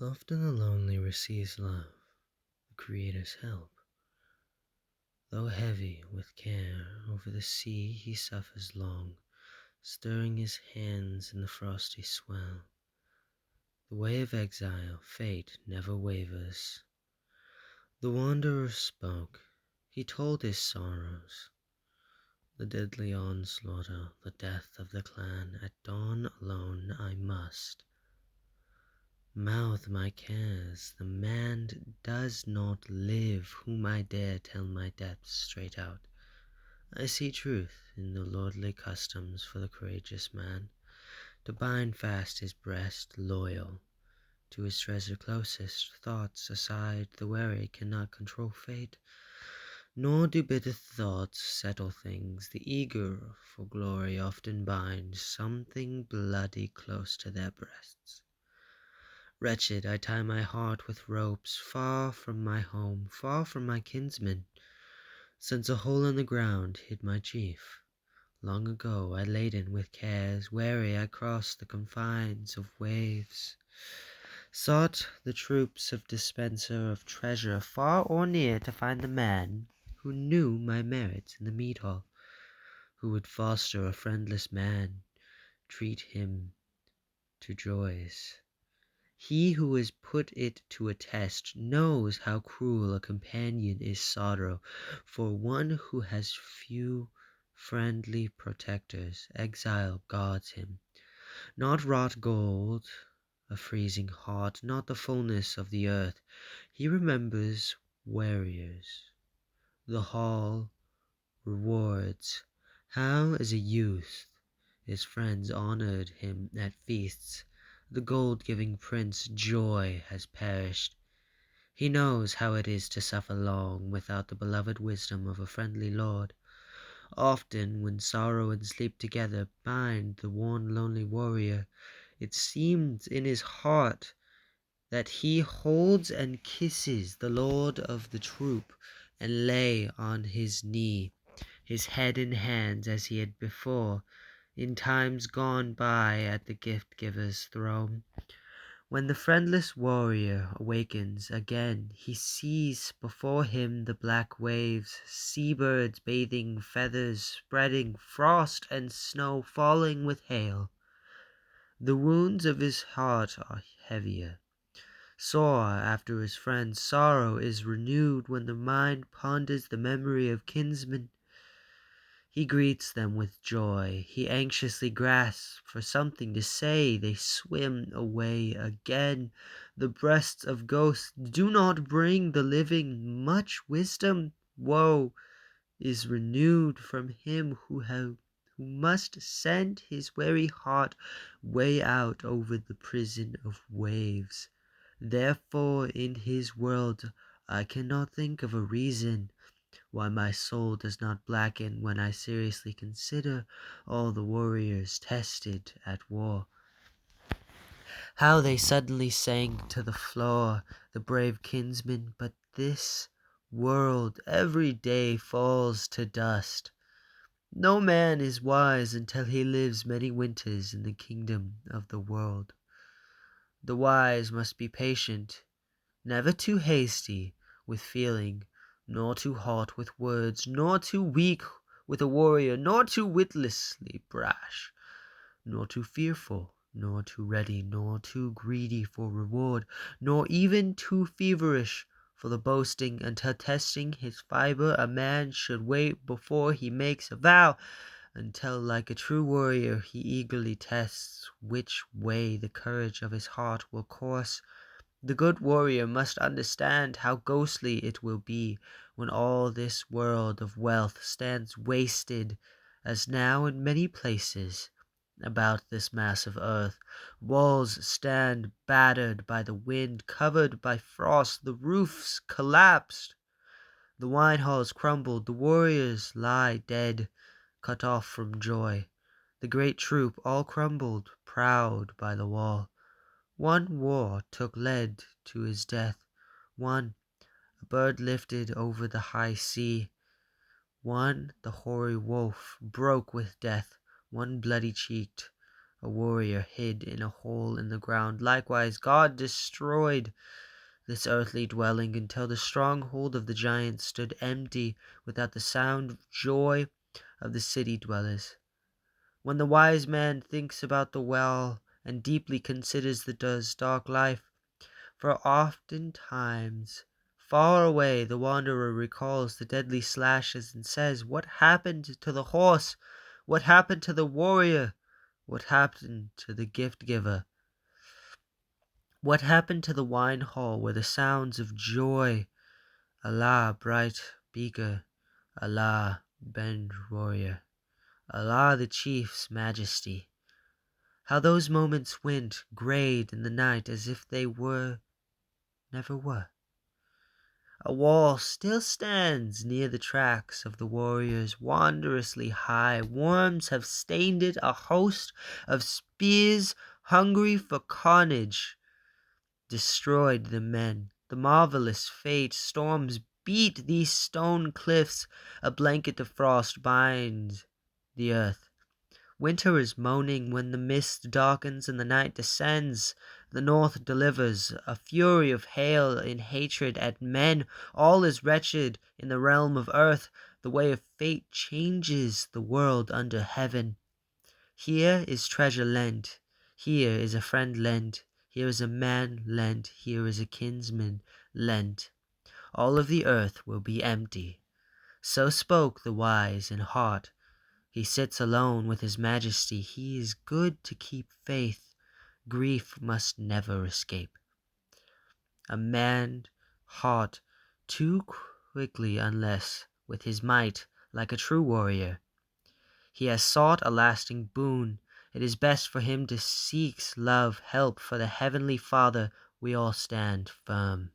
Often the lonely receives love, the Creator's help. Though heavy with care, over the sea he suffers long, stirring his hands in the frosty swell. The way of exile, fate never wavers. The wanderer spoke, he told his sorrows, the deadly onslaughter, the death of the clan. At dawn alone I must mouth my cares. The man does not live whom I dare tell my depths straight out. I see truth in the lordly customs for the courageous man, to bind fast his breast, loyal to his treasure closest. Thoughts aside, the wary cannot control fate, nor do bitter thoughts settle things. The eager for glory often bind something bloody close to their breasts. Wretched, I tie my heart with ropes, far from my home, far from my kinsmen, since a hole in the ground hid my chief. Long ago I laden with cares, weary I crossed the confines of waves, sought the troops of dispenser of treasure, far or near, to find the man who knew my merits in the mead hall, who would foster a friendless man, treat him to joys. He who has put it to a test knows how cruel a companion is sorrow for one who has few friendly protectors. Exile guards him, not wrought gold, a freezing heart, not the fullness of the earth. He remembers warriors, the hall, rewards, how as a youth his friends honored him at feasts. The gold-giving prince Joy has perished. He knows how it is to suffer long without the beloved wisdom of a friendly lord. Often when sorrow and sleep together bind the worn lonely warrior, it seems in his heart that he holds and kisses the lord of the troop, and lay on his knee, his head in hands as he had before in times gone by at the gift-giver's throne. When the friendless warrior awakens again, he sees before him the black waves, sea-birds bathing, feathers spreading, frost and snow falling with hail. The wounds of his heart are heavier. Sore after his friends, sorrow is renewed when the mind ponders the memory of kinsmen. He greets them with joy, he anxiously grasps for something to say. They swim away again. The breasts of ghosts do not bring the living much wisdom. Woe is renewed from him who must send his weary heart way out over the prison of waves. Therefore in his world I cannot think of a reason why my soul does not blacken when I seriously consider all the warriors tested at war. How they suddenly sank to the floor, the brave kinsmen, but this world every day falls to dust. No man is wise until he lives many winters in the kingdom of the world. The wise must be patient, never too hasty with feeling, nor too hot with words, nor too weak with a warrior, nor too witlessly brash, nor too fearful, nor too ready, nor too greedy for reward, nor even too feverish for the boasting. Until testing his fibre, a man should wait before he makes a vow, until like a true warrior he eagerly tests which way the courage of his heart will course. The good warrior must understand how ghostly it will be when all this world of wealth stands wasted, as now in many places about this mass of earth. Walls stand battered by the wind, covered by frost, the roofs collapsed, the wine halls crumbled, the warriors lie dead, cut off from joy. The great troop all crumbled, proud by the wall. One war took lead to his death, one a bird lifted over the high sea, one the hoary wolf broke with death, one bloody-cheeked, a warrior hid in a hole in the ground. Likewise, God destroyed this earthly dwelling until the stronghold of the giants stood empty without the sound of joy of the city dwellers. When the wise man thinks about the well and deeply considers the dark life, for oftentimes far away the wanderer recalls the deadly slashes and says, "What happened to the horse? What happened to the warrior? What happened to the gift giver? What happened to the wine hall where the sounds of joy, Allah bright beaker, Allah bend warrior, Allah the chief's majesty?" How those moments went grayed in the night as if they never were. A wall still stands near the tracks of the warriors, wondrously high. Worms have stained it, a host of spears hungry for carnage destroyed the men. The marvelous fate storms beat these stone cliffs, a blanket of frost binds the earth. Winter is moaning when the mist darkens and the night descends. The north delivers a fury of hail in hatred at men. All is wretched in the realm of earth. The way of fate changes the world under heaven. Here is treasure lent. Here is a friend lent. Here is a man lent. Here is a kinsman lent. All of the earth will be empty. So spoke the wise in heart. He sits alone with his majesty. He is good to keep faith. Grief must never escape. A man heart too quickly unless, with his might, like a true warrior, he has sought a lasting boon. It is best for him to seek love, help for the Heavenly Father. We all stand firm.